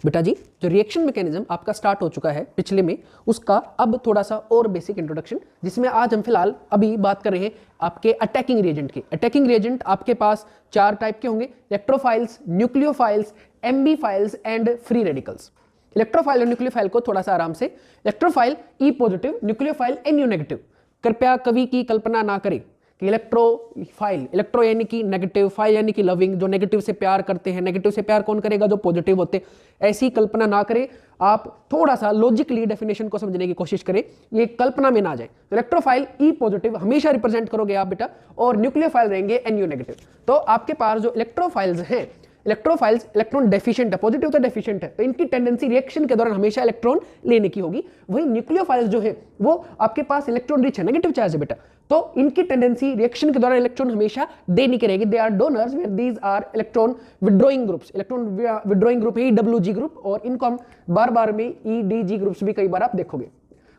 बेटा जी जो reaction mechanism आपका स्टार्ट हो चुका है पिछले में, उसका अब थोड़ा सा और बेसिक इंट्रोडक्शन, जिसमें आज हम फिलहाल अभी बात कर रहे हैं आपके अटैकिंग रिएजेंट की। अटैकिंग रिएजेंट आपके पास 4 टाइप के होंगे: electrophiles, nucleophiles, ambiphiles and free radicals. Electrophile और न्यूक्लियोफाइल को थोड़ा सा आराम से, electrophile E positive, nucleophile N U negative. कृपया कवि की कल्पना ना करें कि इलेक्ट्रोफाइल, इलेक्ट्रो यानी कि नेगेटिव, फाइल यानी कि लविंग, जो नेगेटिव से प्यार करते हैं। नेगेटिव से प्यार कौन करेगा? जो पॉजिटिव होते। ऐसी कल्पना ना करें, आप थोड़ा सा लॉजिकली डेफिनेशन को समझने की कोशिश करें, ये कल्पना में ना जाए। इलेक्ट्रोफाइल ई पॉजिटिव हमेशा रिप्रेजेंट करोगे आप बेटा, और न्यूक्लियोफाइल रहेंगे एन यू नेगेटिव। तो आपके पास जो इलेक्ट्रोफाइल्स हैं, इलेक्ट्रोफाइल्स इलेक्ट्रॉन डेफिशिएंट है, पॉजिटिव तो डेफिशिएंट है, तो इनकी टेंडेंसी रिएक्शन के दौरान हमेशा इलेक्ट्रॉन लेने की होगी। वही न्यूक्लियोफाइल्स जो है वो आपके पास इलेक्ट्रॉन रिच है, नेगेटिव चार्ज है बेटा, तो इनकी टेंडेंसी रिएक्शन के दौरान इलेक्ट्रॉन हमेशा देने की रहेगी। They are donors where these are electron withdrawing groups. Electron withdrawing group है EWG ग्रुप, और इनको हम बार बार में EDG ग्रुप्स भी कई बार आप देखोगे।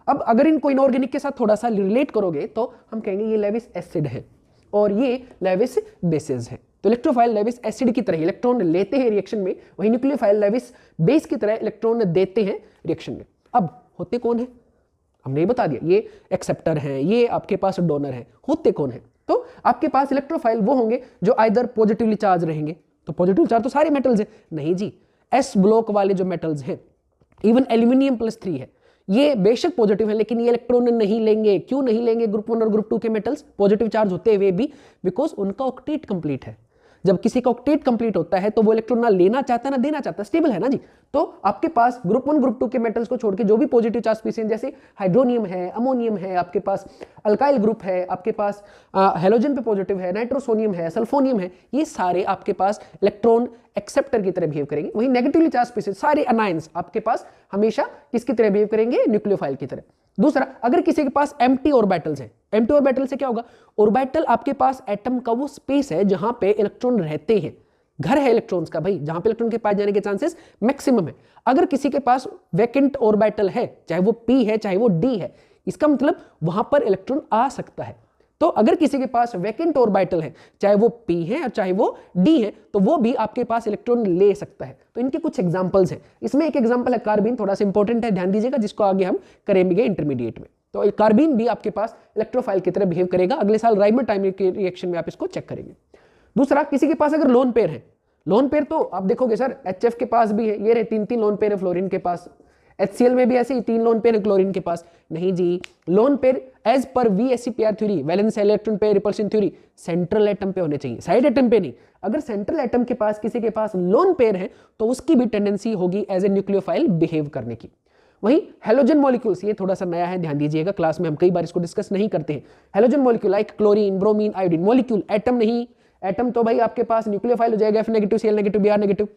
अब अगर इनको इनऑर्गेनिक के साथ थोड़ा सा रिलेट करोगे तो हम कहेंगे ये लेविस एसिड है और ये लेविस बेसेस है। तो इलेक्ट्रोफाइल लेविस एसिड की तरह इलेक्ट्रॉन लेते हैं रिएक्शन में, वही न्यूक्लियोफाइल लेविस बेस की तरह इलेक्ट्रॉन देते हैं रिएक्शन में। अब होते कौन है हमने बता दिया, ये एक्सेप्टर हैं, ये आपके पास डोनर हैं। होते कौन है? तो आपके पास इलेक्ट्रोफाइल वो होंगे जो आइदर पॉजिटिवली चार्ज रहेंगे। तो पॉजिटिव चार्ज तो सारे मेटल्स हैं, नहीं जी, एस ब्लॉक वाले जो मेटल्स हैं, इवन एल्यूमिनियम +3 है, ये बेशक पॉजिटिव है लेकिन ये इलेक्ट्रॉन नहीं लेंगे। क्यों नहीं लेंगे? ग्रुप 1 और ग्रुप 2 के मेटल्स पॉजिटिव चार्ज होते हुए भी, बिकॉज उनका ऑक्टेट कंप्लीट है। जब किसी का ऑक्टेट कंप्लीट होता है तो वो इलेक्ट्रॉन ना लेना चाहता है ना देना चाहता है, स्टेबल है ना जी। तो आपके पास ग्रुप 1 ग्रुप 2 के मेटल्स को छोड़ के जो भी पॉजिटिव चार्ज स्पीशीज, जैसे हाइड्रोनियम है, अमोनियम है, आपके पास अल्काइल ग्रुप है, आपके पास हेलोजन पे पॉजिटिव है, नाइट्रोसोनियम है, सल्फोनियम है, ये सारे आपके पास इलेक्ट्रॉन एक्सेप्टर की तरह बिहेव करेंगे। वही नेगेटिवली चार्ज स्पीशीज सारे अनायंस आपके पास हमेशा किसकी तरह बिहेव करेंगे? न्यूक्लियोफाइल की तरह। दूसरा, अगर किसी के पास एम्प्टी ऑर्बिटल्स हैं, एम्प्टी ऑर्बिटल से क्या होगा? ऑर्बिटल आपके पास एटम का वो स्पेस है जहां पे इलेक्ट्रॉन रहते हैं, घर है इलेक्ट्रॉन्स का भाई, जहां पे इलेक्ट्रॉन के पास जाने के चांसेस मैक्सिमम है। अगर किसी के पास वैकेंट ऑर्बिटल है, चाहे वो p है चाहे वो d है, इसका मतलब वहां पर इलेक्ट्रॉन आ सकता है। तो अगर किसी के पास वैकेंट ऑर्बिटल है, चाहे वो p है और चाहे वो d है, तो वो भी आपके पास इलेक्ट्रॉन ले सकता है। तो इनके कुछ एग्जांपल्स हैं। इसमें एक एग्जांपल है कार्बीन, थोड़ा सा इंपॉर्टेंट है, ध्यान दीजिएगा, जिसको आगे हम करेंगे इंटरमीडिएट में। तो कार्बीन भी आपके पास इलेक्ट्रोफाइल की तरह बिहेव करेगा। अगले साल राइमर टाइम के रिएक्शन में आप इसको चेक करेंगे। दूसरा, किसी के पास अगर लोन पेयर है, लोन पेयर तो आप देखोगे सर HF के पास भी है, ये रहे 3 लोन पेयर है फ्लोरीन के पास, HCl में भी ऐसे ही 3 लोन पेयर है क्लोरीन के पास। नहीं जी, lone pair as per VSEPR theory, valence electron pair repulsion theory, central atom पे होने चाहिए, साइड एटम पे नहीं। अगर सेंट्रल एटम के पास किसी के पास लोन पेयर है तो उसकी भी टेंडेंसी होगी एज ए न्यूक्लियोफाइल बिहेव करने की। वही हेलोजन मॉलिक्यूल्स, ये थोड़ा सा नया है, ध्यान दीजिएगा, क्लास में हम कई बार इसको डिस्कस नहीं करते हैं। Halogen molecule like chlorine, bromine, iodine, molecule, atom नहीं। एटम तो भाई आपके पास न्यूक्लियोफाइल हो जाएगा, F negative, Cl negative, Br negative,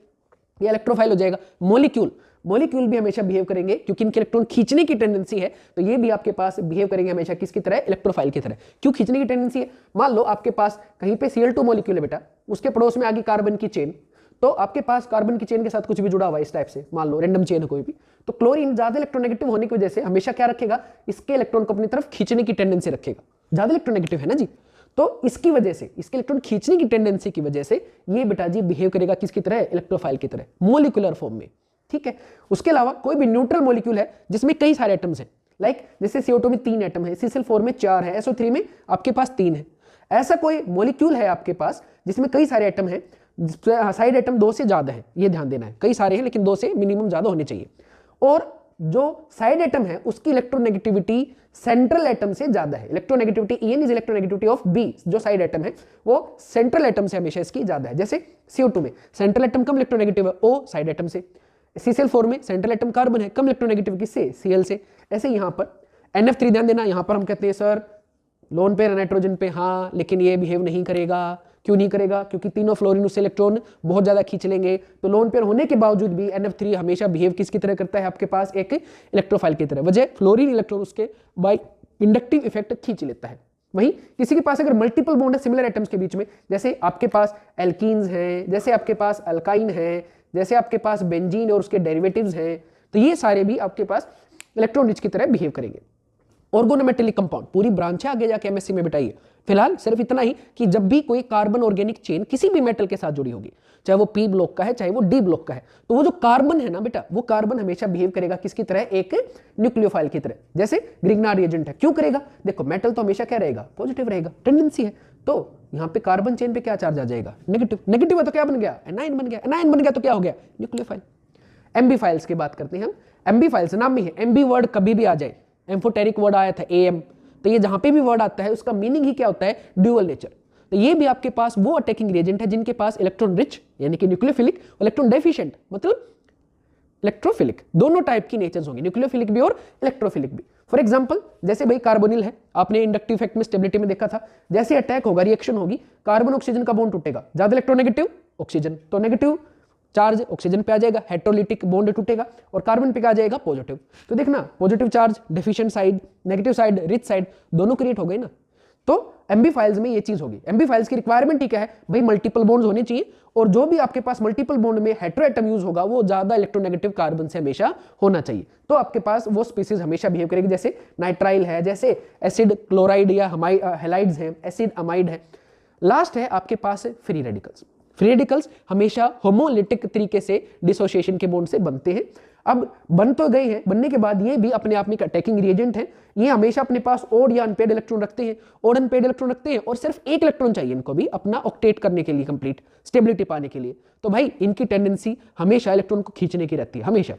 ये इलेक्ट्रोफाइल हो जाएगा। मॉलिक्यूल, मॉलिक्यूल भी हमेशा बिहेव करेंगे क्योंकि इनके इलेक्ट्रॉन खींचने की टेंडेंसी है, तो ये भी आपके पास बिहेव करेंगे हमेशा किसकी तरह? इलेक्ट्रोफाइल की तरह। क्यों खींचने की टेंडेंसी है? मान लो आपके पास कहीं पे Cl2 मॉलिक्यूल है बेटा, उसके पड़ोस में आ गई कार्बन की चेन, तो आपके पास कार्बन की चेन के साथ कुछ भी जुड़ा हुआ है इस टाइप से, मान लो रैंडम चेन है कोई भी, तो क्लोरीन ज्यादा इलेक्ट्रोनेगेटिव होने की वजह से हमेशा क्या रखेगा? इसके इलेक्ट्रॉन को अपनी तरफ खींचने की टेंडेंसी रखेगा, ज्यादा इलेक्ट्रोनेगेटिव है ना जी, तो इसकी वजह से, इसके इलेक्ट्रॉन खींचने की टेंडेंसी की वजह से ये बेटा जी बिहेव करेगा किसकी तरह? इलेक्ट्रोफाइल की तरह, मोलिकुलर फॉर्म में। ठीक है, उसके अलावा कोई भी न्यूट्रल मॉलिक्यूल है जिसमें कई सारे एटम्स हैं, लाइक जैसे CO2 में 3 एटम है, CCl4 में 4 है, SO3 में आपके पास 3 है, ऐसा कोई मॉलिक्यूल है आपके पास जिसमें कई सारे एटम हैं, साइड एटम 2 से ज्यादा है, ये ध्यान देना है, कई सारे हैं लेकिन 2 से मिनिमम ज्यादा होने चाहिए, और जो साइड एटम है उसकी इलेक्ट्रोनेगेटिविटी सेंट्रल एटम से ज्यादा है। Electronegativity En is electronegativity of B, जो साइड एटम है वो सेंट्रल एटम से हमेशा इसकी ज्यादा है। जैसे CO2 में सेंट्रल एटम कम इलेक्ट्रोनेगेटिव है O साइड एटम से, CCl4 में सेंट्रल एटम कार्बन है, कम इलेक्ट्रोनेगेटिव किससे? Cl से। ऐसे यहाँ पर NF3 ध्यान देना, यहाँ पर हम कहते हैं सर लोन पेयर नाइट्रोजन पे, हाँ लेकिन ये बिहेव नहीं करेगा। क्यों नहीं करेगा? क्योंकि तीनों फ्लोरीन उससे इलेक्ट्रॉन बहुत ज्यादा खींच लेंगे, तो लोन पेयर होने के बावजूद भी NF3 हमेशा बिहेव किसकी तरह करता है? आपके पास एक इलेक्ट्रोफाइल की तरह, वजह फ्लोरीन इलेक्ट्रॉन उसके बाय इंडक्टिव इफेक्ट खींच लेता है। वहीं किसी के पास अगर मल्टीपल बॉन्ड है सिमिलर एटम्स के बीच में, जैसे आपके पास एल्कीन्स हैं, जैसे आपके पास अल्काइन है, जैसे आपके पास बेंजीन और उसके डेरिवेटिव्स हैं, तो ये सारे भी आपके पास इलेक्ट्रॉन रिच की तरह बिहेव करेंगे। ऑर्गोनोमेटेलिक कंपाउंड पूरी ब्रांच है आगे जाके एमएससी में बिठाइए। फिलहाल सिर्फ इतना ही कि जब भी कोई कार्बन ऑर्गेनिक चेन किसी भी मेटल के साथ जुड़ी होगी, चाहे वो पी ब्लॉक का है चाहे वो डी ब्लॉक का है, तो वो जो कार्बन है ना बेटा, वो कार्बन हमेशा बिहेव करेगा किसकी तरह, एक न्यूक्लियोफाइल की तरह, जैसे ग्रिग्नार्ड रिएजेंट है। क्यों करेगा, देखो मेटल तो हमेशा क्या रहेगा, पॉजिटिव रहेगा, टेंडेंसी है। तो यहाँ पे कार्बन चेन पे क्या चार्ज आ जाएगा, नेगेटिव। नेगेटिव है तो क्या बन गया, एनाइन बन गया। एनाइन बन गया तो क्या हो गया, न्यूक्लियोफाइल। एमबी फाइल्स की बात करते हैं हम। एमबी फाइल्स नाम में है, एमबी वर्ड कभी भी आ जाए, एम्फोटेरिक वर्ड आया था एएम, तो ये जहां पे भी वर्ड आता है उसका मीनिंग ही क्या होता है, ड्यूअल नेचर। तो ये भी आपके पास वो अटैकिंग रिएजेंट है जिनके पास इलेक्ट्रॉन रिच यानी कि न्यूक्लियोफिलिक, इलेक्ट्रॉन डेफिशिएंट मतलब इलेक्ट्रोफिलिक, दोनों टाइप की नेचर्स होंगे, न्यूक्लियोफिलिक भी और इलेक्ट्रोफिलिक भी। फॉर एग्जांपल जैसे भाई कार्बोनिल है, आपने इंडक्टिव इफेक्ट में स्टेबिलिटी में देखा था, जैसे अटैक होगा रिएक्शन होगी, कार्बन ऑक्सीजन का बॉन्ड टूटेगा, ज्यादा इलेक्ट्रोनेगेटिव ऑक्सीजन, तो नेगेटिव चार्ज ऑक्सीजन पे आ जाएगा, हेट्रोलिटिक बॉन्ड टूटेगा, और कार्बन पे आ जाएगा पॉजिटिव। तो देखना positive charge deficient side, negative side, rich side, दोनों क्रिएट हो गए ना। तो एमबी फाइल्स में ये चीज होगी। एमबी फाइल्स की रिक्वायरमेंट ही क्या है भाई, मल्टीपल बॉन्ड्स होने चाहिए, और जो भी आपके पास मल्टीपल बॉन्ड में हेटेरोएटम यूज होगा वो ज्यादा इलेक्ट्रोनेगेटिव कार्बन से हमेशा होना चाहिए। तो आपके पास वो स्पीसीज हमेशा बिहेव करेगी, जैसे नाइट्राइल है, जैसे एसिड क्लोराइड या हेलाइड्स है, एसिड अमाइड है। लास्ट है आपके पास फ्री रेडिकल्स। फ्री रेडिकल्स हमेशा होमोलिटिक तरीके से डिसोसिएशन के बॉन्ड से बनते हैं। अब बन तो गए हैं, बनने के बाद ये भी अपने आप में एक अटैकिंग रिएजेंट है। ये हमेशा अपने पास ओड या अनपेड इलेक्ट्रॉन रखते हैं, ओड अनपेड इलेक्ट्रॉन रखते हैं, और सिर्फ एक इलेक्ट्रॉन चाहिए इनको भी अपना ऑक्टेट करने के लिए, कंप्लीट स्टेबिलिटी पाने के लिए। तो भाई इनकी टेंडेंसी हमेशा इलेक्ट्रॉन को खींचने की रहती है हमेशा।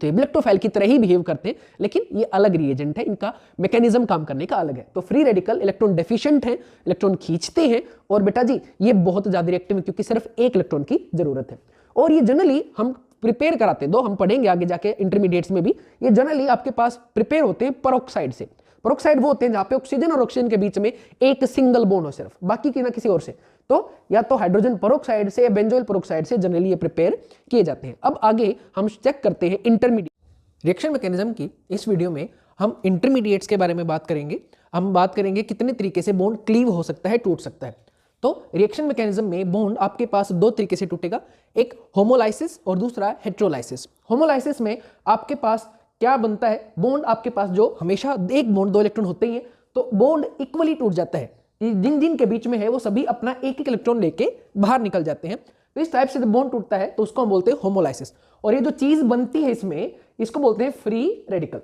तो ये इलेक्ट्रोफाइल की तरह ही बिहेव करते हैं, लेकिन ये अलग रिएजेंट है, इनका मैकेनिज्म काम करने का अलग है। तो फ्री रेडिकल इलेक्ट्रॉन डेफिशिएंट है, इलेक्ट्रॉन खींचते हैं, और बेटा जी ये बहुत ज्यादा रिएक्टिव है क्योंकि सिर्फ एक इलेक्ट्रॉन की जरूरत है। और ये जनरली हम प्रिपेयर कराते हैं, दो हम पढ़ेंगे आगे जाके इंटरमीडिएट्स में भी, ये जनरली आपके पास प्रिपेयर होते हैं परोक्साइड से। परोक्साइड वो होते हैं जहां पे ऑक्सीजन और ऑक्सीजन के बीच में एक सिंगल बॉन्ड हो सिर्फ, बाकी की ना किसी और से। तो या तो हाइड्रोजन परोक्साइड से या बेंजोइल परोक्साइड से जनरली ये प्रिपेयर किए जाते हैं। अब आगे हम चेक करते हैं इंटरमीडिएट रिएक्शन मैकेनिज्म की। इस वीडियो में हम इंटरमीडिएट्स के बारे में बात करेंगे। हम बात करेंगे कितने तरीके से बॉन्ड क्लीव हो सकता है, टूट सकता है। तो रिएक्शन मैकेनिज्म में बॉन्ड आपके पास दो तरीके से टूटेगा, एक होमोलाइसिस और दूसरा हेट्रोलाइसिस। होमोलाइसिस में आपके पास क्या बनता है, बॉन्ड आपके पास जो हमेशा एक बॉन्ड दो इलेक्ट्रॉन होते ही हैं, तो बॉन्ड इक्वली टूट जाता है, जिन जिन के बीच में है वो सभी अपना एक एक इलेक्ट्रॉन लेके बाहर निकल जाते हैं। तो इस टाइप से जब बॉन्ड टूटता है तो उसको हम बोलते हैं होमोलाइसिस। और ये जो चीज बनती है इसमें, इसको बोलते हैं फ्री रेडिकल।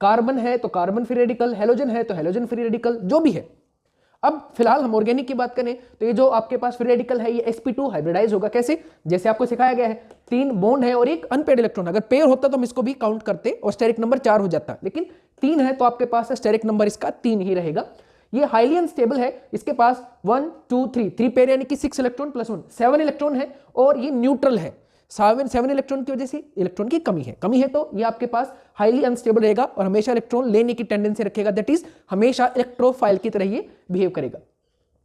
कार्बन है तो कार्बन फ्री रेडिकल, हेलोजन है तो हेलोजन फ्री रेडिकल, जो भी है। अब फिलहाल हम ऑर्गेनिक की बात करें तो ये जो आपके पास फ्री रेडिकल है ये sp2 हाइब्रिडाइज होगा। कैसे, जैसे आपको सिखाया गया है, 3 बॉन्ड है और एक अनपेड इलेक्ट्रॉन। अगर पेयर होता तो हम इसको भी काउंट करते और स्टेरिक नंबर 4 हो जाता, लेकिन 3 है तो आपके पास स्टेरिक नंबर इसका 3 ही रहेगा। ये हाईली अनस्टेबल है, इसके पास 1 2 3 पेयर यानी कि 6 इलेक्ट्रॉन प्लस 1 7 इलेक्ट्रॉन है, और ये न्यूट्रल है। 7 इलेक्ट्रॉन की वजह से इलेक्ट्रॉन की कमी है तो ये आपके पास हाईली अनस्टेबल रहेगा और हमेशा इलेक्ट्रॉन लेने की टेंडेंसी रखेगा, दैट इज हमेशा इलेक्ट्रोफाइल की तरह ये बिहेव करेगा।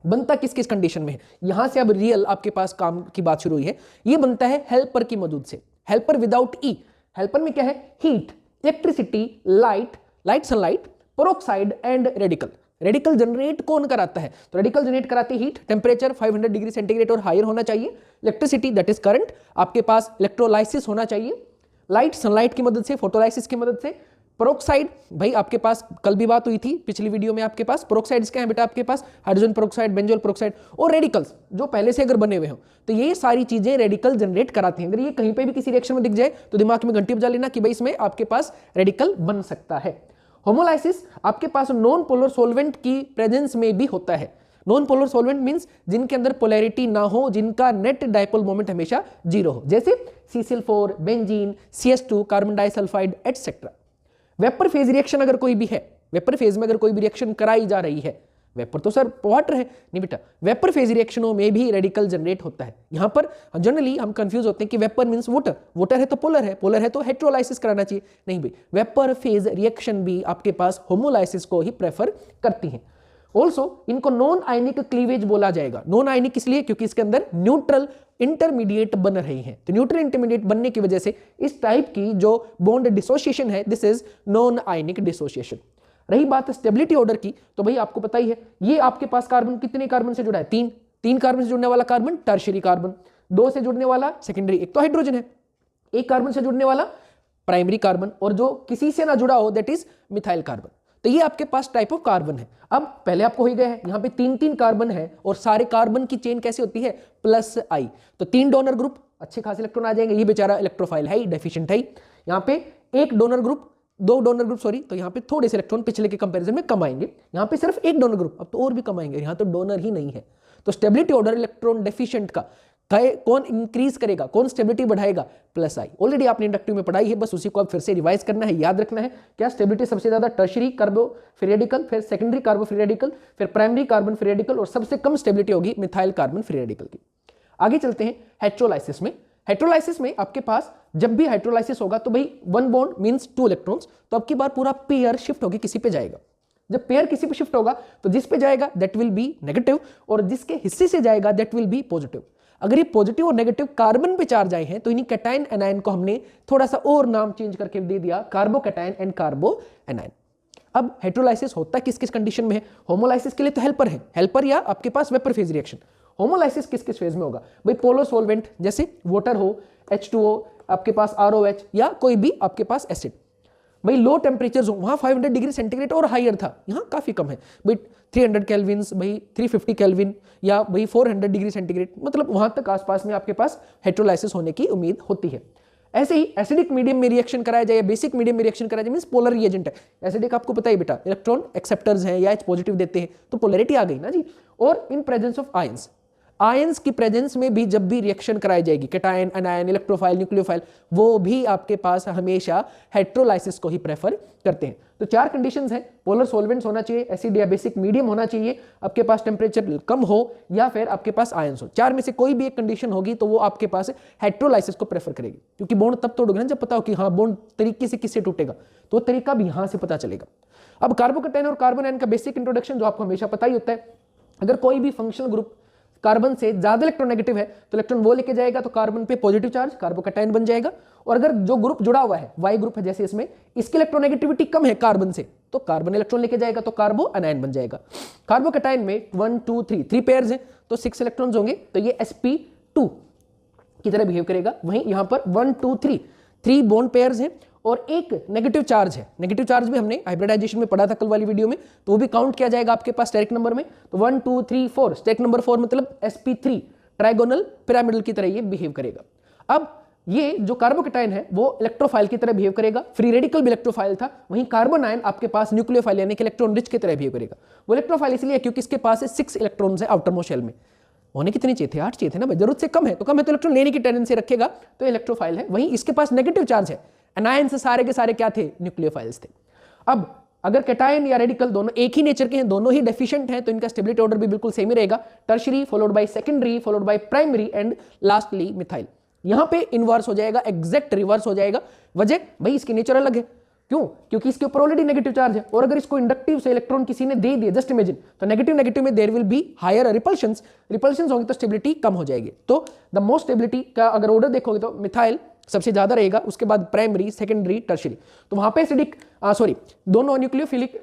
बनता किस किस कंडीशन में है, यहां से अब रियल आपके पास काम की बात शुरू हुई है। ये बनता है हेल्पर की मौजूद से, हेल्पर विदाउट ई। हेल्पर में क्या है, heat, electricity, light sunlight, peroxide and radical. Radical generate कौन कराता है, तो रेडिकल जनरेट कराती हीट, टेम्परेचर 500 डिग्री सेंटीग्रेड और हायर होना चाहिए, इलेक्ट्रिसिटी दैट इज करंट, आपके पास इलेक्ट्रोलाइसिस होना चाहिए, लाइट सनलाइट की मदद से, फोटोलाइसिस की मदद से, पेरोक्साइड। भाई आपके पास कल भी बात हुई थी पिछली वीडियो में, आपके पास पेरोक्साइड्स क्या है बेटा, आपके पास हाइड्रोजन पेरोक्साइड, बेंजोइल पेरोक्साइड, और रेडिकल्स जो पहले से अगर बने हुए हो, तो ये सारी चीजें रेडिकल जनरेट कराती हैं। अगर ये कहीं पे भी किसी रिएक्शन में दिख जाए तो दिमाग में घंटी बजा लेना कि भाई इसमें आपके पास रेडिकल बन सकता है। होमोलाइसिस आपके पास नॉन पोलर सॉल्वेंट की प्रेजेंस में भी होता है। नॉन पोलर सॉल्वेंट मींस जिनके अंदर पोलैरिटी ना हो, जिनका नेट डायपोल मोमेंट हमेशा 0 हो, जैसे CCl4, benzene, CS2, carbon disulphide etcetera. Vapour phase reaction अगर कोई भी है, वेपर फेज में अगर कोई भी रिएक्शन कराई जा रही है, वेपर तो सर वाटर है, नहीं बेटा, वेपर फेज रिएक्शनों में भी रेडिकल जनरेट होता है। यहां पर जनरली हम कंफ्यूज होते हैं कि वेपर मींस वाटर, वाटर है तो पोलर है, पोलर है तो हेट्रोलाइसिस कराना चाहिए, नहीं भाई, वेपर फेज रिएक्शन भी आपके पास होमोलाइसिस को ही प्रेफर करती हैं। ऑल्सो इनको नॉन आयनिक क्लीवेज बोला जाएगा। नॉन आयनिक इसलिए क्योंकि इसके अंदर न्यूट्रल इंटरमीडिएट बन रही हैं, तो न्यूट्रल इंटरमीडिएट बनने की वजह से इस टाइप की जो बॉन्ड डिसोसिएशन है, this is non ionic dissociation. रही बात स्टेबिलिटी ऑर्डर की, तो भाई आपको पता ही है, ये आपके पास कार्बन कितने कार्बन से जुड़ा है, 3 कार्बन से जुड़ने वाला कार्बन टर्शियरी कार्बन, 2 से जुड़ने वाला सेकेंडरी, एक तो हाइड्रोजन है, 1 कार्बन से जुड़ने वाला प्राइमरी कार्बन, और जो किसी से ना जुड़ा हो दैट इज मिथाइल कार्बन। तो तो ये आपके पास टाइप ऑफ कार्बन है। अब पहले आपको हो ही गया है, यहाँ पे 3-3 कार्बन है और सारे कार्बन की चेन कैसे होती है, प्लस आई। तो 3 डोनर ग्रुप, अच्छे खासे इलेक्ट्रॉन आ जाएंगे, ये बेचारा इलेक्ट्रोफाइल है ही, डेफिशिएंट है ही। यहाँ पे 1 donor group, 2 donor group sorry, तो यहाँ पे थोड़े से इलेक्ट्रॉन पिछले के कंपैरिजन में कम आएंगे। यहाँ पे सिर्फ 1 डोनर ग्रुप, अब तो और भी कम आएंगे, यहाँ तो डोनर ही नहीं है। तो स्टेबिलिटी ऑर्डर इलेक्ट्रॉन डेफिशिएंट का कौन इंक्रीज करेगा, कौन स्टेबिलिटी बढ़ाएगा, प्लस आई। ऑलरेडी आपने इंडक्टिव में पढ़ाई है, बस उसी को आप फिर से रिवाइज करना है, याद रखना है। क्या स्टेबिलिटी सबसे ज्यादा टर्शियरी कार्बो फ्री रेडिकल, फिर सेकेंडरी कार्बो फ्री रेडिकल, फिर प्राइमरी कार्बन फ्री रेडिकल, और सबसे कम स्टेबिलिटी होगी मिथाइल कार्बन फ्री रेडिकल की। आगे चलते हैं हेट्रोलाइसिस में। हेट्रोलाइसिस में आपके पास जब भी हाइड्रोलाइसिस होगा तो भाई 1 बॉन्ड मींस 2 इलेक्ट्रॉन्स, तो आपकी बार पूरा पेयर शिफ्ट होगी, किसी पे जाएगा। जब पेयर किसी पे शिफ्ट होगा तो जिस पे जाएगा दैट विल बी नेगेटिव, और जिसके हिस्से से जाएगा दैट विल बी पॉजिटिव। अगर ये पॉजिटिव और नेगेटिव कार्बन पे चार्ज आए हैं तो इन्हीं कैटायन एनायन को हमने थोड़ा सा और नाम चेंज करके दे दिया, कार्बो कैटायन एंड कार्बो एनायन। अब हेट्रोलाइसिस होता किस किस कंडीशन में है? होमोलाइसिस के लिए तो हेल्पर है, हेल्पर या आपके पास वेपर फेज रिएक्शन। होमोलाइसिस किस किस फेज में होगा भाई? पोलो सॉल्वेंट जैसे वाटर हो, H2O, आपके पास ROH, या कोई भी आपके पास एसिड। भाई लो टेम्परेचर्स हो, वहां 500 डिग्री सेंटीग्रेड और हायर था, यहाँ काफी कम है भाई 300 केल्विन, भाई 350 केल्विन, या भाई 400 डिग्री सेंटीग्रेड, मतलब वहां तक आसपास में आपके पास हेट्रोलाइसिस होने की उम्मीद होती है। ऐसे ही एसिडिक मीडियम में रिएक्शन कराया जाए, बेसिक मीडियम में रिएक्शन कराया जाए, मींस पोलर रिएजेंट है। एसिडिक आपको पता ही बेटा, इलेक्ट्रॉन एक्सेप्टर्स हैं या H पॉजिटिव देते हैं, तो पोलैरिटी आ गई ना जी। और in presence of ions, ions की प्रेजेंस में भी जब भी रिएक्शन कराई जाएगी, कैटायन, एनायन, इलेक्ट्रोफाइल, न्यूक्लियोफाइल, वो भी आपके पास हमेशा हेट्रोलाइसिस को ही प्रेफर करते हैं। तो 4 कंडीशंस हैं, पोलर सॉल्वेंट्स होना चाहिए, एसिड या बेसिक मीडियम होना चाहिए, आपके पास टेम्परेचर कम हो, या फिर आपके पास आयंस हो। 4 में से कोई भी एक कंडीशन होगी तो वो आपके पास हेट्रोलाइसिस को प्रेफर करेगी, क्योंकि बॉन्ड तब तोड़ोगे ना जब पता हो कि हाँ बॉन्ड तरीके से किससे टूटेगा, तो तरीका भी यहां से पता चलेगा। अब कार्बोकैटायन और कार्बन आयन का बेसिक इंट्रोडक्शन जो आपको हमेशा पता ही होता है। अगर कोई भी फंक्शनल ग्रुप कार्बन से ज्यादा इलेक्ट्रोनेगेटिव है तो इलेक्ट्रॉन वो लेके जाएगा, तो कार्बन पे पॉजिटिव चार्ज कार्बोकैटायन बन जाएगा। और अगर जो ग्रुप जुड़ा हुआ है, वाई ग्रुप है जैसे इसमें, इसकी इलेक्ट्रोनेगेटिविटी कम है कार्बन से, तो कार्बन इलेक्ट्रॉन लेके जाएगा, तो कार्बो अनायन बन जाएगा। कार्बोकैटायन में 1 2 3 पेयर्स हैं, तो 6 इलेक्ट्रॉन्स होंगे, तो ये sp2 की तरह बिहेव करेगा। वहीं यहां पर 1 2 3 बॉन्ड पेयर्स हैं और एक नेगेटिव चार्ज है। नेगेटिव चार्ज भी हमने हाइब्रिडाइजेशन में पढ़ा था कल वाली वीडियो में, तो वो भी काउंट किया जाएगा आपके पास स्टेरिक नंबर में। तो 1 2 3 4, स्टेरिक नंबर 4 मतलब sp3 ट्राइगोनल पिरामिडल की तरह ये बिहेव करेगा। अब ये जो कार्बोकैटायन है वो इलेक्ट्रोफाइल की तरह बिहेव करेगा, फ्री रेडिकल भी इलेक्ट्रोफाइल था। वहीं कार्बन आयन आपके पास न्यूक्लियोफाइल यानी कि इलेक्ट्रॉन रिच की तरह बिहेव करेगा। वो इलेक्ट्रोफाइल इसलिए क्योंकि इसके पास 6 इलेक्ट्रॉन्स है आउटर मोस्ट शेल में। होने कितने चाहिए थे? 8 चाहिए थे ना भाई, जरूरत से कम है तो इलेक्ट्रॉन लेने की टेंडेंसी रखेगा, तो इलेक्ट्रोफाइल है। वहीं इसके पास नेगेटिव चार्ज है, एनायन से सारे के सारे क्या थे? न्यूक्लियोफाइल्स थे। अब अगर कैटायन या रेडिकल दोनों एक ही नेचर के हैं, दोनों ही डेफिशिएंट हैं, तो इनका स्टेबिलिटी ऑर्डर भी बिल्कुल सेम ही रहेगा, tertiary followed by secondary followed by primary and lastly methyl. यहां पे इनवर्स हो जाएगा, एग्जैक्ट रिवर्स हो जाएगा। वजह भाई इसकी नेचर अलग है, क्यों? क्योंकि इसके ऊपर ऑलरेडी नेगेटिव चार्ज है, और अगर इसको इंडक्टिव से इलेक्ट्रॉन किसी ने दे दिया, जस्ट इमेजिन, तो नेगेटिव में there will be higher repulsions होंगे, तो स्टेबिलिटी कम हो जाएगी। तो द मोस्ट स्टेबिलिटी का अगर ऑर्डर देखोगे तो मिथाइल सबसे ज्यादा रहेगा, उसके बाद प्राइमरी, सेकेंडरी, टर्शियरी। तो वहां पे एसिडिक दोनों न्यूक्लियोफिलिक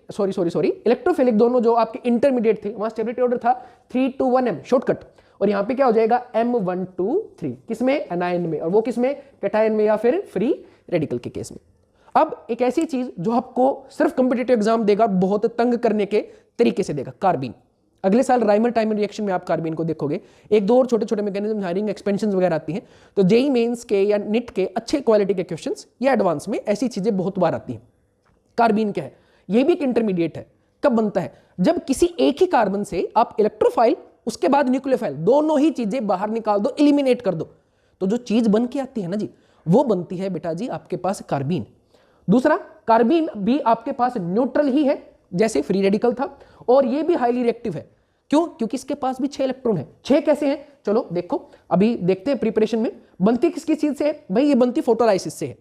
इलेक्ट्रोफिलिक दोनों जो आपके इंटरमीडिएट थे, वहां स्टेबिलिटी ऑर्डर था 3 to 1m शॉर्टकट। और यहाँ पे क्या हो जाएगा? M1 2 3, किसमें? एनायन में, और वो किसमें? कैटायन में या फिर फ्री रेडिकल के केस में। अब एक ऐसी चीज जो आपको सिर्फ कॉम्पिटिटिव एग्जाम देगा, बहुत तंग करने के तरीके से देगा, कार्बीन। अगले साल राइमर टाइमर रिएक्शन में आप कार्बीन को देखोगे। एक दो और छोटे छोटे मैकेनिज्म, हायरिंग एक्सपेंशन वगैरह आती हैं, तो जेई मेंस के या निट के अच्छे क्वालिटी के क्वेश्चंस या एडवांस में ऐसी चीजें बहुत बार आती हैं। कार्बीन क्या है? ये भी एक इंटरमीडिएट है। कब बनता है? जब किसी एक ही कार्बन से आप इलेक्ट्रोफाइल, उसके बाद न्यूक्लियोफाइल, दोनों ही चीजें बाहर निकाल दो, एलिमिनेट कर दो, तो जो चीज बन के आती है ना जी, वो बनती है बेटा जी आपके पास कार्बीन। दूसरा, कार्बीन भी आपके पास न्यूट्रल ही है, जैसे फ्री रेडिकल था, और ये भी हाईली रिएक्टिव है। क्यों? क्योंकि इसके पास भी 6 इलेक्ट्रॉन है। 6 कैसे हैं? चलो देखो, अभी देखते हैं प्रिपरेशन में। बनती किसकी चीज से है भाई? ये बनती फोटोलाइसिस से है।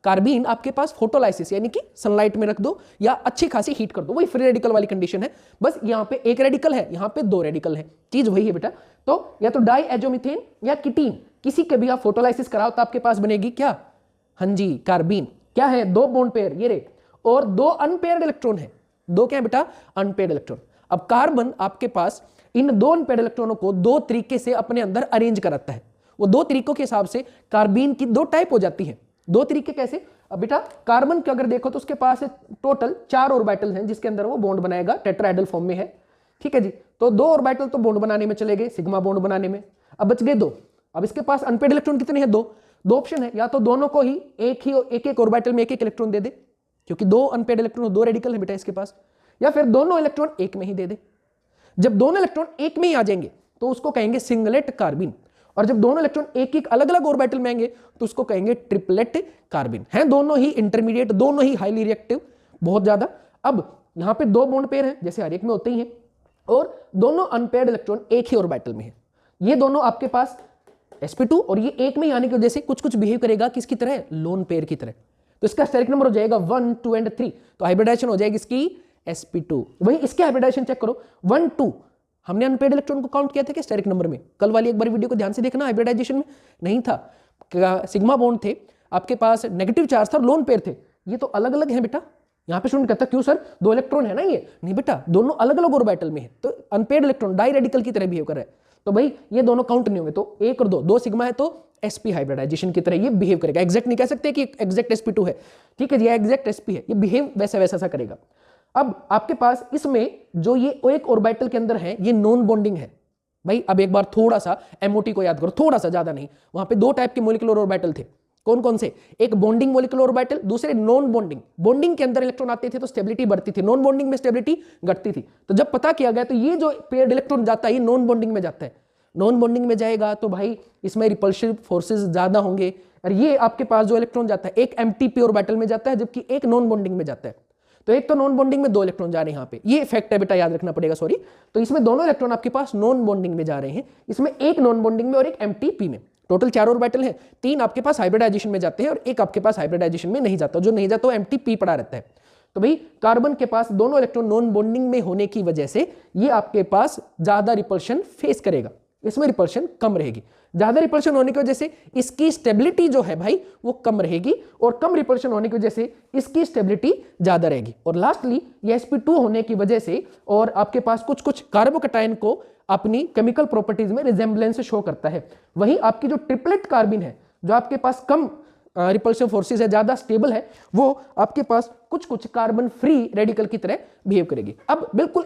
कार्बीन आपके पास फोटोलाइसिस यानी कि सनलाइट में रख दो या अच्छी खासी हीट कर दो, वही फ्री रेडिकल वाली कंडीशन है। बस यहाँ पे 1 रेडिकल है, यहाँ पे 2 रेडिकल है, चीज वही है बेटा। तो या तो डाई एजोमिथेन या कीटीन, किसी के भी आप फोटोलाइसिस कराओ तो आपके पास बनेगी क्या? हाँ जी, कार्बीन। क्या है? 2 बॉन्ड पेयर, ये रे, और 2 अनपेयर्ड इलेक्ट्रॉन है। 2 क्या है बेटा? Unpaired electron. अब कार्बन आपके पास इन 2 अनपेयर्ड इलेक्ट्रॉनों को 2 तरीके से अपने अंदर अरेंज कराता है। वो 2 तरीकों के हिसाब से कार्बीन की 2 टाइप हो जाती है। दो तरीके कैसे? अब बेटा कार्बन के अगर देखो तो उसके पास टोटल 4 ऑर्बिटल हैं जिसके अंदर वो बॉन्ड बनाएगा, टेट्राहेड्रल फॉर्म में है, ठीक है जी। तो 2 ऑर्बिटल तो बॉन्ड बनाने में चले गए, सिग्मा बॉन्ड बनाने में, अब बच गए 2। अब इसके पास अनपेड इलेक्ट्रॉन कितने हैं? 2 ऑप्शन है, या तो दोनों को ही एक ऑर्बिटल में एक इलेक्ट्रॉन दे दे, क्योंकि 2 अनपेड इलेक्ट्रॉन, 2 रेडिकल है बेटा इसके पास, या फिर दोनों इलेक्ट्रॉन एक में ही दे दे। जब दोनों इलेक्ट्रॉन एक में ही आ जाएंगे तो उसको कहेंगे सिंगलेट कार्बिन, और जब दोनों इलेक्ट्रॉन एक एक अलग अलग ऑर्बिटल में आएंगे तो उसको कहेंगे ट्रिपलेट कार्बिन। हैं दोनों ही इंटरमीडिएट, दोनों ही हाईली रिएक्टिव, बहुत ज्यादा। अब यहां पे 2 बॉन्ड पेयर हैं जैसे हर एक में होते ही हैं, और दोनों अनपेयर्ड इलेक्ट्रॉन एक ही ऑर्बिटल में है। ये दोनों आपके पास sp2, और ये एक में ही आने की वजह से कुछ कुछ बिहेव करेगा किसकी तरह? लोन पेयर की तरह। तो इसका स्टेरिक नंबर हो जाएगा 1, 2 एंड 3, तो हाइब्रिडाइजेशन हो जाएगी इसकी sp2। वही इसके हाइब्रिडाइजेशन चेक करो, 1, 2 हमने अनपेड इलेक्ट्रॉन को काउंट किया था कि स्टेरिक नंबर में? कल वाली एक बार वीडियो को ध्यान से देखना, हाइब्रिडाइजेशन में नहीं था। सिग्मा बॉन्ड थे, आपके पास नेगेटिव चार्ज था, लोन पेयर थे। ये तो अलग अलग है बेटा। यहाँ पे स्टूडेंट कहता क्यों सर 2 इलेक्ट्रॉन है ना? ये नहीं बेटा, दोनों अलग अलग ऑर्बिटल में है, तो अनपेड इलेक्ट्रॉन डाई रेडिकल की तरह बिहेव कर रहा है, तो भाई ये दोनों काउंट नहीं होंगे। तो 1 और 2 सिग्मा है तो sp हाइब्रिडाइजेशन की तरह ये बिहेव करेगा। एग्जैक्ट नहीं कह सकते कि एग्जैक्ट sp2 है, ठीक है जी, एग्जैक्ट sp है, ये बिहेव वैसा वैसा सा करेगा। अब आपके पास इसमें जो ये एक ऑर्बिटल के अंदर है ये नॉन बॉन्डिंग है भाई। अब एक बार थोड़ा सा MOT को याद करो, थोड़ा सा, ज्यादा नहीं। वहां पे 2 टाइप के मोलिकुलर ऑर्बिटल थे, कौन कौन से? एक बॉन्डिंग मोलिकुलर ऑर्बिटल, दूसरे नॉन बॉन्डिंग। बॉन्डिंग के अंदर इलेक्ट्रॉन आते थे तो स्टेबिलिटी बढ़ती थी, नॉन बॉन्डिंग में स्टेबिलिटी घटती थी। तो जब पता किया गया तो ये जो पेयर्ड इलेक्ट्रॉन जाता है ये नॉन बॉन्डिंग में जाता है। नॉन बॉन्डिंग में जाएगा तो भाई इसमें रिपल्सिव फोर्सेस ज्यादा होंगे, और ये आपके पास जो इलेक्ट्रॉन जाता है एक MTP ऑर्बिटल में जाता है जबकि एक नॉन बॉन्डिंग में जाता है। तो एक तो नॉन बॉन्डिंग में 2 इलेक्ट्रॉन जा रहे हैं, यहाँ पे ये फैक्ट है बेटा, याद रखना पड़ेगा, सॉरी। तो इसमें दोनों इलेक्ट्रॉन आपके पास नॉन बॉन्डिंग में जा रहे हैं, इसमें एक नॉन बॉन्डिंग में और एक MTP में। टोटल 4 ऑर्बिटल है, 3 आपके पास हाइब्रिडाइजेशन में जाते हैं और एक आपके पास हाइब्रिडाइजेशन में नहीं जाता। जो नहीं जाता वो MTP पड़ा रहता है। तो भाई कार्बन के पास दोनों इलेक्ट्रॉन नॉन बॉन्डिंग में होने की वजह से ये आपके पास ज्यादा रिपल्शन फेस करेगा, इसमें रिपल्शन कम रहेगी। ज्यादा रिपल्शन होने की वजह से इसकी स्टेबिलिटी जो है भाई वो कम रहेगी, और कम रिपल्शन होने की वजह से इसकी स्टेबिलिटी ज्यादा रहेगी। और लास्टली ये sp2 होने की वजह से और आपके पास कुछ कुछ कार्बोकैटायन को अपनी केमिकल प्रॉपर्टीज में रिजेंबलेंस शो करता है। वहीं आपकी जो ट्रिपलेट कार्बिन है जो आपके पास कम रिपल्सिव फोर्सेस है, ज्यादा स्टेबल है, वो आपके पास कुछ कुछ कार्बन फ्री रेडिकल की तरह बिहेव करेगी। अब बिल्कुल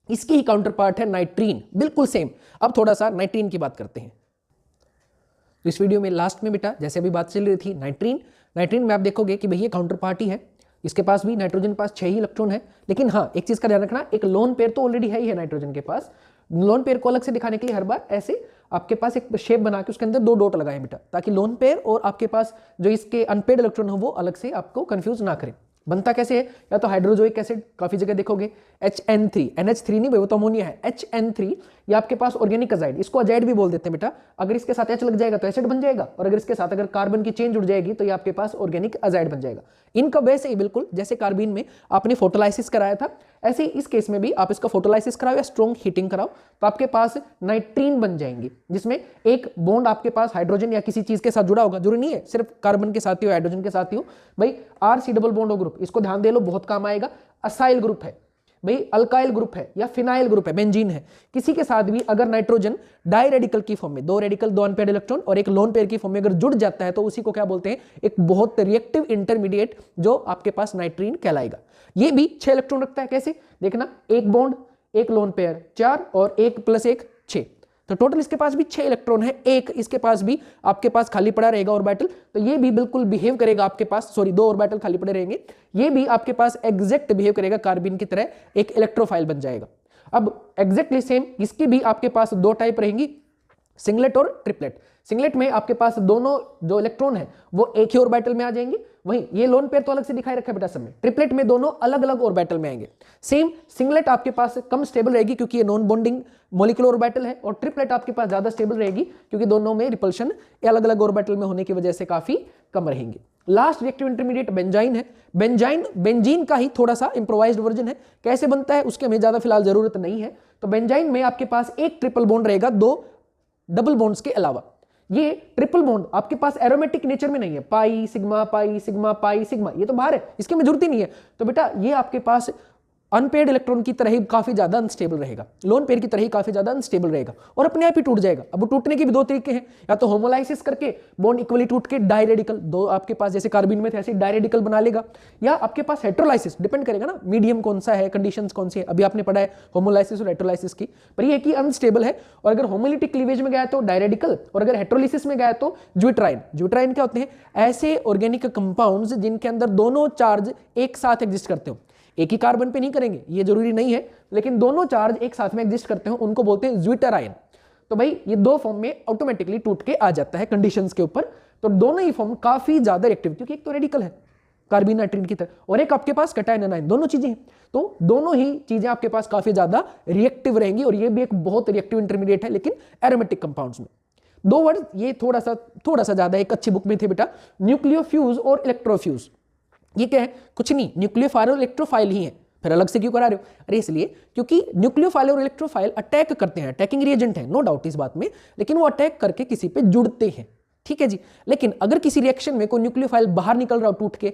इसकी ही काउंटर पार्ट है नाइट्रीन, बिल्कुल सेम। अब थोड़ा सा नाइट्रीन की बात करते हैं। तो इस वीडियो में लास्ट में बेटा जैसे अभी बात चल रही थी नाइट्रीन में आप देखोगे कि भैया काउंटर पार्ट ही है, इसके पास भी नाइट्रोजन के पास 6 ही इलेक्ट्रॉन है। लेकिन हाँ एक चीज का ध्यान रखना, एक लोन पेयर तो ऑलरेडी है ही है नाइट्रोजन के पास। लोन पेयर को अलग से दिखाने के लिए हर बार ऐसे आपके पास एक शेप बना के उसके अंदर 2 डॉट लगाए बेटा, ताकि लोन पेयर और आपके पास जो इसके अनपेड इलेक्ट्रॉन हो वो अलग से आपको कंफ्यूज ना करें। बनता कैसे है? या तो हाइड्रोजोइक एसिड, काफी जगह देखोगे HN3, NH3 नहीं भाई वो तो अमोनिया है, HN3 ये आपके पास ऑर्गेनिक अजाइड, इसको अजाइड भी बोल देते हैं बेटा। अगर इसके साथ H लग जाएगा तो एसिड बन जाएगा, और अगर इसके साथ अगर कार्बन की चेन जुड़ जाएगी तो ये आपके पास ऑर्गेनिक अजाइड बन जाएगा। इनका वैसे ही बिल्कुल जैसे कार्बिन में आपने फोटोलाइसिस कराया था, ऐसे ही इस केस में भी आप इसका फोटोलाइसिस कराओ या स्ट्रॉन्ग हीटिंग कराओ तो आपके पास नाइट्रीन बन जाएंगी, जिसमें एक बॉन्ड आपके पास हाइड्रोजन या किसी चीज के साथ जुड़ा होगा। जरूरी नहीं है सिर्फ कार्बन के साथ ही हो, हाइड्रोजन के साथ ही हो भाई। RC डबल बॉन्ड ग्रुप, इसको ध्यान दे लो, बहुत काम आएगा। असाइल ग्रुप है भाई, अल्काइल ग्रुप है या फिनाइल ग्रुप है, बेंजीन है, किसी के साथ भी अगर नाइट्रोजन डाई रेडिकल की फॉर्म में 2 रेडिकल 2 अनपेयर्ड इलेक्ट्रॉन और एक लोन पेयर की फॉर्म में अगर जुड़ जाता है तो उसी को क्या बोलते हैं? एक बहुत रिएक्टिव इंटरमीडिएट जो आपके पास नाइट्रीन कहलाएगा। ये भी 6 इलेक्ट्रॉन रखता है। कैसे देखना, एक बॉन्ड, एक लोन पेयर 4 और 1 + 1 6, तो टोटल इसके पास भी 6 इलेक्ट्रॉन है। एक इसके पास भी आपके पास खाली पड़ा रहेगा ऑर्बिटल, तो ये भी बिल्कुल बिहेव करेगा आपके पास, सॉरी 2 ऑर्बिटल खाली पड़े रहेंगे, ये भी आपके पास एग्जैक्ट बिहेव करेगा कार्बिन की तरह, एक इलेक्ट्रोफाइल बन जाएगा। अब एग्जैक्टली सेम इसकी भी आपके पास 2 टाइप रहेंगी, सिंगलेट और ट्रिपलेट। सिंगलेट में आपके पास दोनों जो इलेक्ट्रॉन है वो एक ही ऑर्बिटल में आ जाएंगे, वहीं ये लोन पेयर तो अलग से दिखाई रखा है बेटा सब में। ट्रिपलेट में दोनों अलग अलग ऑर्बिटल में आएंगे। सेम सिंगलेट आपके पास कम स्टेबल रहेगी क्योंकि ये नॉन बॉन्डिंग मॉलिक्यूलर ऑर्बिटल है, और ट्रिपलेट आपके पास ज्यादा स्टेबल रहेगी क्योंकि दोनों में रिपल्शन अलग अलग ऑर्बिटल में होने की वजह से काफी कम रहेंगे। लास्ट रिएक्टिव इंटरमीडिएट बेंजाइन है। बेंजीन का ही थोड़ा सा इंप्रोवाइज्ड वर्जन है। कैसे बनता है उसके हमें ज्यादा फिलहाल जरूरत नहीं है। तो बेंजाइन में आपके पास एक ट्रिपल बॉन्ड रहेगा 2 डबल बॉन्ड्स के अलावा। ये ट्रिपल बॉन्ड आपके पास एरोमेटिक नेचर में नहीं है, pi sigma pi sigma pi sigma, ये तो बाहर है, इसकी में जरूरत ही नहीं है। तो बेटा ये आपके पास अनपेड इलेक्ट्रॉन की तरह ही काफी ज्यादा अनस्टेबल रहेगा, लोन पेयर की तरह ही काफी ज्यादा अनस्टेबल रहेगा और अपने आप ही टूट जाएगा। अब टूटने के भी दो तरीके हैं, या तो होमोलाइसिस करके बॉन्ड इक्वली टूट के डाइरेडिकल, दो आपके पास जैसे कार्बिन में थे ऐसे डाइरेडिकल बना लेगा, या आपके पास हेट्रोलाइसिस, डिपेंड करेगा ना मीडियम कौन सा है, कंडीशंस कौन सी है। अभी आपने पढ़ा है होमोलाइसिस और हेट्रोलाइसिस की, पर ये कि अनस्टेबल है, और अगर होमोलिटिक क्लीवेज में गया तो डायरेडिकल, और अगर हेट्रोलिसिस में गया तो ज्यूट्राइन। ज्यूट्राइन क्या होते हैं? ऐसे ऑर्गेनिक कंपाउंड्स जिनके अंदर दोनों चार्ज एक साथ एग्जिस्ट करते हो, एक ही कार्बन पे नहीं करेंगे ये जरूरी नहीं है, लेकिन दोनों चार्ज एक साथ में एग्जिस्ट करते हो, उनको बोलते हैं ज्यूटेराइन। तो भाई ये दो फॉर्म में ऑटोमेटिकली टूट के आ जाता है कंडीशंस के ऊपर। तो दोनों ही फॉर्म काफी ज्यादा रिएक्टिव, क्योंकि एक तो रेडिकल है कार्बिन नाइट्रीन की तरह, और एक आपके पास कैटायन एनायन, दोनों चीजें हैं, तो दोनों ही चीजें आपके पास काफी ज्यादा रिएक्टिव रहेंगी, और ये भी एक बहुत रिएक्टिव इंटरमीडिएट है, लेकिन एरोमेटिक कंपाउंड्स में। दो वर्ड ये थोड़ा सा ज्यादा एक अच्छी बुक में थे बेटा, न्यूक्लियोफ्यूज और इलेक्ट्रोफ्यूज। ये क्या है? कुछ नहीं, न्यूक्लियोफाइल और इलेक्ट्रोफाइल ही है, फिर अलग से क्यों करा रहे हो? अरे इसलिए क्योंकि न्यूक्लियोफाइल और इलेक्ट्रोफाइल अटैक करते हैं, अटैकिंग रिएजेंट है, नो डाउट इस बात में, लेकिन वो अटैक करके किसी पे जुड़ते हैं, ठीक है जी। लेकिन अगर किसी रिएक्शन में कोई न्यूक्लियोफाइल बाहर निकल रहा हो टूट के,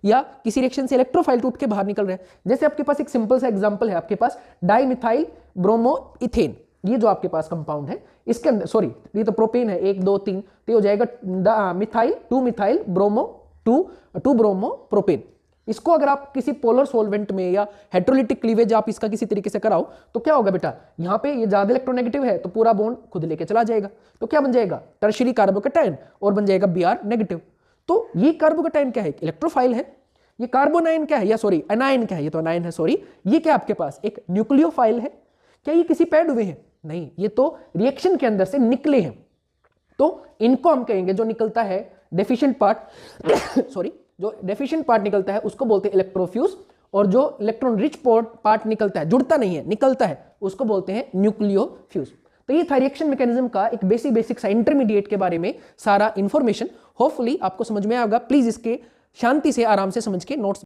या किसी रिएक्शन से इलेक्ट्रोफाइल टूट के बाहर निकल रहे हैं, जैसे आपके पास एक सिंपल सा एग्जांपल है, आपके पास डाइमिथाइल ब्रोमो इथेन, ये जो आपके पास कंपाउंड है, इसके अंदर सॉरी ये तो प्रोपेन है, 1 2 3, तो हो जाएगा methyl 2 methyl bromo 2 bromo propane. इसको अगर आप किसी पोलर सॉल्वेंट में या हेट्रोलिटिक क्लीवेज आप इसका किसी तरीके से कराओ तो क्या होगा बेटा? यहाँ पे ये ज्यादा इलेक्ट्रोनेगेटिव है तो पूरा बॉन्ड खुद लेके चला जाएगा, तो क्या बन जाएगा? टर्शियरी कार्बोकैटायन, और बन जाएगा Br नेगेटिव। तो ये कार्बोकैटायन क्या है? इलेक्ट्रोफाइल है। ये कार्बोनाइन क्या है, या सॉरी एनायन क्या है? ये तो एनायन है, सॉरी। ये क्या आपके पास? एक न्यूक्लियोफाइल है। क्या ये किसी पैड हुए हैं? नहीं, ये तो रिएक्शन के अंदर से निकले हैं। तो इनको हम कहेंगे जो निकलता है डेफिशिएंट पार्ट सॉरी जो डेफिशिएंट पार्ट निकलता है उसको बोलते हैं इलेक्ट्रोफ्यूज, और जो इलेक्ट्रॉन रिच पार्ट निकलता है, जुड़ता नहीं है, निकलता है, उसको बोलते हैं न्यूक्लियोफ्यूज। तो ये था रिएक्शन मैकेनिज्म का एक बेसिक सा इंटरमीडिएट के बारे में सारा इंफॉर्मेशन। होपफुली आपको समझ में आएगा। प्लीज इसके शांति से आराम से समझ के नोट्स